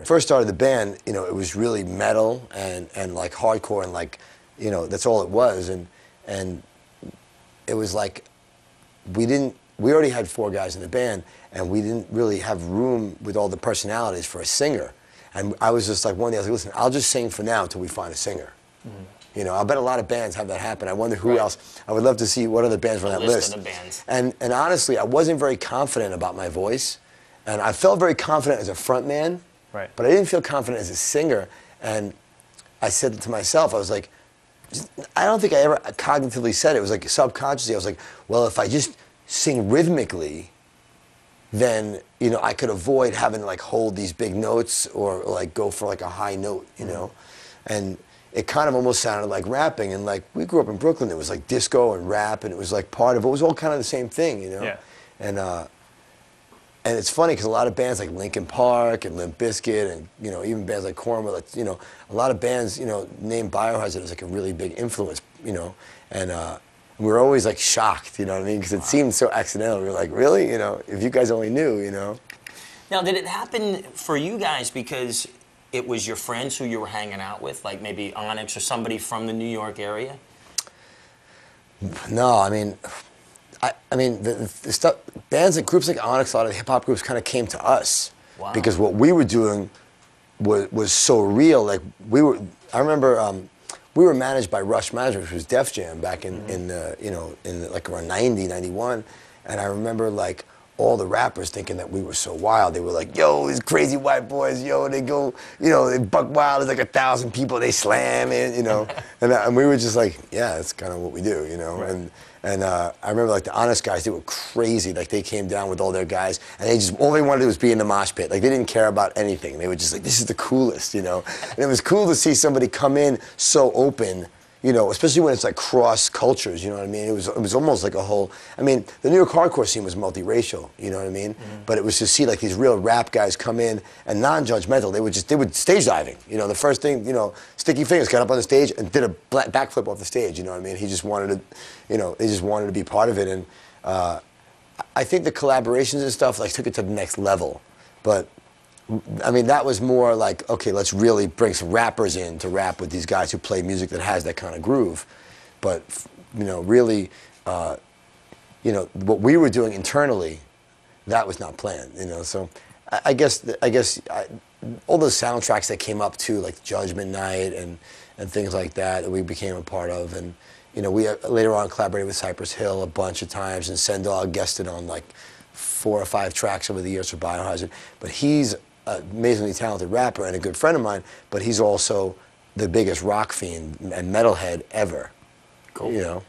First started the band, you know, it was really metal and like hardcore and like, you know, that's all it was. And it was like, we already had 4 guys in the band and we didn't really have room with all the personalities for a singer. And I was just like, one day I was like, listen, I'll just sing for now until we find a singer. You know, I bet a lot of bands have that happen. I wonder who else. I would love to see what other bands were on that list. Of the bands. And honestly, I wasn't very confident about my voice. And I felt very confident as a front man, but I didn't feel confident as a singer. And I said to myself, I was like, I don't think I ever cognitively said it. It was like subconsciously, I was like, well, if I just sing rhythmically, then, you know, I could avoid having to like hold these big notes or like go for like a high note, you know? And it kind of almost sounded like rapping. And like, we grew up in Brooklyn, it was like disco and rap, and it was like part of it was all kind of the same thing, you know? Yeah. And it's funny because a lot of bands like Linkin Park and Limp Bizkit and, you know, even bands like Korn, like, you know, a lot of bands, you know, named Biohazard as like a really big influence, you know? And we were always like shocked, you know what I mean? Because it seemed so accidental. We were like, really? You know, if you guys only knew, you know? Now, did it happen for you guys because it was your friends who you were hanging out with, like maybe Onyx or somebody from the New York area? No, I mean, the stuff, bands and groups like Onyx, a lot of the hip-hop groups kind of came to us. Wow. Because what we were doing was so real. Like, I remember we were managed by Rush Management, which was Def Jam back in you know, like around 90, 91. And I remember like all the rappers thinking that we were so wild. They were like, yo, these crazy white boys, yo, they go, you know, they buck wild, there's like 1,000 people, they slam it, you know. And we were just like, yeah, that's kind of what we do, you know. And I remember like the Honest guys, they were crazy. Like they came down with all their guys and all they wanted to do was be in the mosh pit. Like they didn't care about anything. They were just like, this is the coolest, you know. And it was cool to see somebody come in so open, you know, especially when it's like cross cultures, you know what I mean? It was almost like a whole, I mean, the New York hardcore scene was multiracial, you know what I mean? But it was to see like these real rap guys come in and non-judgmental. They would stage diving, you know, the first thing, you know, Sticky Fingers got up on the stage and did a backflip off the stage, you know what I mean? He just wanted to, you know, they just wanted to be part of it. And I think the collaborations and stuff like took it to the next level. But I mean, that was more like, okay, let's really bring some rappers in to rap with these guys who play music that has that kind of groove. But, you know, really, you know, what we were doing internally, that was not planned, you know. So I guess all those soundtracks that came up too, like Judgment Night and things like that we became a part of. And, you know, we later on collaborated with Cypress Hill a bunch of times, and Sendog guested on like 4 or 5 tracks over the years for Biohazard. But he's an amazingly talented rapper and a good friend of mine, but he's also the biggest rock fiend and metalhead ever. Cool. You know?